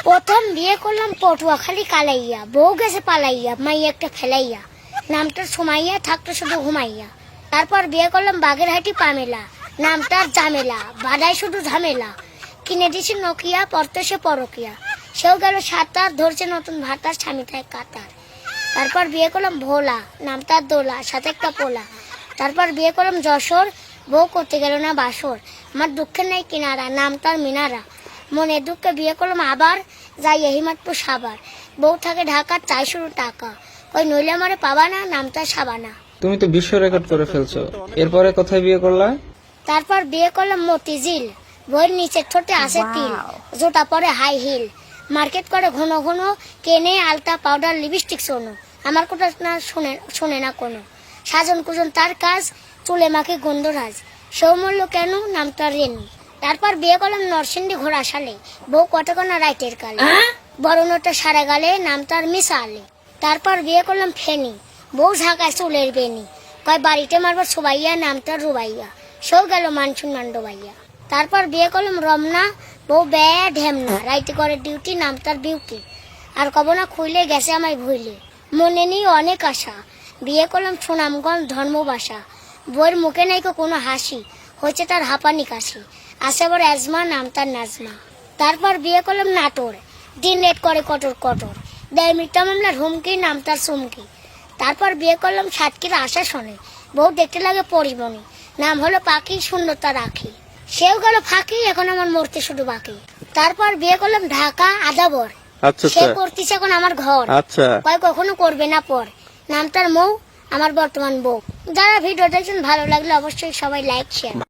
প্রথম বিয়ে করলাম পটুয়াখালী কালাইয়া, বউ গেছে পালাইয়া, মাই একটা ফেলাইয়া, নামটার সুমাইয়া, থাকতো শুধু ঘুমাইয়া। তারপর বিয়ে করলাম বাগেরহাটি পামেলা, নামটার জামেলা, বাদায় শুধু ঝামেলা। কিনে দিছি নোকিয়া, পড়তে সে পরকিয়া, সেও গেল সাঁতার, ধরছে নতুন ভাতার, স্বামী থাকে কাতার। তারপর বিয়ে করলাম ভোলা, নামটার দোলা, সাথে একটা পোলা। তারপর বিয়ে করলাম যশোর, বউ করতে গেল না বাসর, আমার দুঃখের নাই কিনারা, নামটার মিনারা। মনে দুঃখে বিয়ে করলাম আবার, যাই হিমাতপুর সাবার, বউ থাকে ঢাকার, চাই শুরু টাকা, ওই নইলে আমারে পাবা না, নামটা সাবানা। তুমি তো বিশ্ব রেকর্ড করে ফেলছো। এরপরে কোথায় বিয়ে করলা? তারপর বিয়ে করলাম মতিঝিল, বইয়ের নিচের ঠোঁটে আসে তিল, জোটা পরে হাই হিল, মার্কেট করে ঘন ঘন, কেনে আলতা পাউডার লিপস্টিক সোনো, আমার কথা না শোনে না কোনো, সাজন কুজন তার কাজ, চুলে মাকে গন্ধরাজ, সেও মূল্য কেন, নামটা রেনু। তারপর বিয়ে করলাম নরসিংদী ঘোড়াশালে, বউ কটকনা রাইটের কালে, বড় নোটা সারা গালে, নামটার মিশা আলে। তারপর বিয়ে করলাম ফেনি, বউ ঝাঁকায় চুলের বেনি, কয় বাড়িতে মারবার সবাইয়া, নামটার রুবাইয়া, সেও গেল মানসুন মান্ডবাইয়া। তারপর বিয়ে করলাম রমনা, বউ ব্যয় ঢেমনা, রাইতে করে ডিউটি, নামটার বিউটি, আর কব না খুইলে গেছে আমায় ভুইলে, মনে নেই অনেক আশা। বিয়ে করলাম সুনামগঞ্জ ধর্মবাসা, বউয়ের মুখে নাই কোনো হাসি, হয়েছে তার হাঁপানি কাশি, আসে আবার অ্যাজমা, নামটার নাজমা। তারপর বিয়ে করলাম নাটোর, দিন রেট করে কটর কটর, দেয় মিথ্যা মামলার হুমকি, নামটার চুমকি। তারপর বিয়ে করলাম সাতক্ষীরা আশাসনে, বউ দেখতে লাগে পরিমণি, নাম হলো পাখি, সুন্দরতা রাখি, সেও গেল ফাঁকি, এখন আমার মরতে শুধু বাকি। তারপর বিয়ে করলাম ঢাকা আদাবর, সে করতেছে এখন আমার ঘর, কয় কখনো করবে না পর, নামটার মৌ, আমার বর্তমান বউ। যারা ভিডিও দেখছেন ভালো লাগলে অবশ্যই সবাই লাইক শেয়ার।